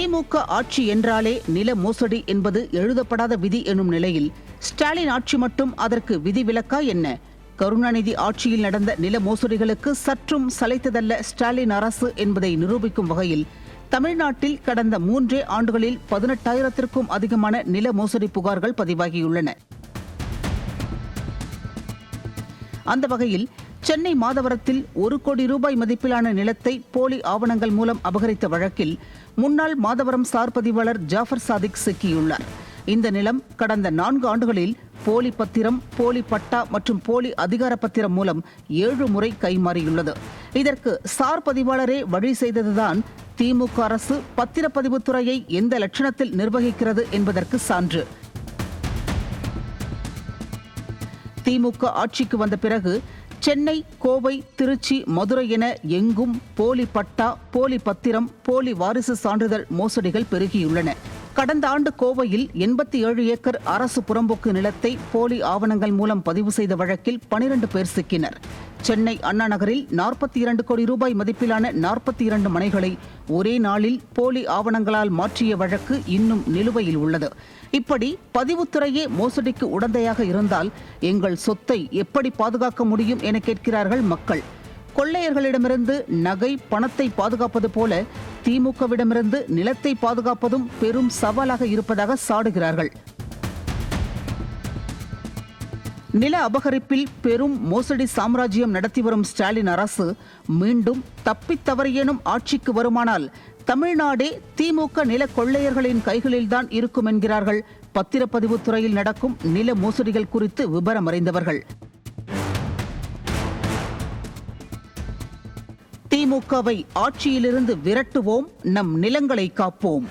திமுக ஆட்சி என்றாலே நில மோசடி என்பது எழுதப்படாத விதி எனும் நிலையில் ஸ்டாலின் ஆட்சி மட்டும் அதற்கு விதிவிலக்கா என்ன? கருணாநிதி ஆட்சியில் நடந்த நில மோசடிகளுக்கு சற்றும் சளைத்ததல்ல ஸ்டாலின் அரசு என்பதை நிரூபிக்கும் வகையில் தமிழ்நாட்டில் கடந்த 3 ஆண்டுகளில் 18,000த்திற்கும் அதிகமான நில மோசடி புகார்கள் பதிவாகியுள்ளன. அந்த வகையில் சென்னை மாதவரத்தில் 1 கோடி ரூபாய் மதிப்பிலான நிலத்தை போலி ஆவணங்கள் மூலம் அபகரித்த வழக்கில் முன்னாள் மாதவரம் சார் பதிவாளர் ஜாஃபர் சாதிக் சிக்கியுள்ளார். இந்த நிலம் கடந்த 4 ஆண்டுகளில் போலி பத்திரம், போலி பட்டா மற்றும் போலி அதிகார பத்திரம் மூலம் 7 முறை கைமாறியுள்ளது. இதற்கு சார் பதிவாளரே வழி செய்ததுதான் திமுக அரசு பத்திரப்பதிவுத்துறையை எந்த லட்சணத்தில் நிர்வகிக்கிறது என்பதற்கு சான்று. திமுக ஆட்சிக்கு வந்த பிறகு சென்னை, கோவை, திருச்சி, மதுரை என எங்கும் போலி பட்டா, போலி பத்திரம், போலி வாரிசு சான்றிதழ் மோசடிகள் பெருகியுள்ளன. கடந்த ஆண்டு கோவையில் 87 ஏக்கர் அரசு புறம்போக்கு நிலத்தை போலி ஆவணங்கள் மூலம் பதிவு செய்த வழக்கில் 12 பேர் சிக்கினர். சென்னை அண்ணா நகரில் 42 கோடி ரூபாய் மதிப்பிலான 42 மனைகளை ஒரே நாளில் போலி ஆவணங்களால் மாற்றிய வழக்கு இன்னும் நிலுவையில் உள்ளது. இப்படி பதிவுத்துறையே மோசடிக்கு உடந்தையாக இருந்தால் எங்கள் சொத்தை எப்படி பாதுகாக்க முடியும் என கேட்கிறார்கள் மக்கள். கொள்ளையர்களிடமிருந்து நகை, பணத்தை பாதுகாப்பது போல திமுகவிடமிருந்து நிலத்தை பாதுகாப்பதும் பெரும் சவாலாக இருப்பதாக சாடுகிறார்கள். நில அபகரிப்பில் பெரும் மோசடி சாம்ராஜ்யம் நடத்தி வரும் ஸ்டாலின் அரசு மீண்டும் தப்பித்தவறியேனும் ஆட்சிக்கு வருமானால் தமிழ்நாடே திமுக நில கொள்ளையர்களின் கைகளில்தான் இருக்கும் என்கிறார்கள் பத்திரப்பதிவு துறையில் நடக்கும் நில மோசடிகள் குறித்து விபரம் அறிந்தவர்கள். திமுகவை ஆட்சியிலிருந்து விரட்டுவோம், நம் நிலங்களை காப்போம்.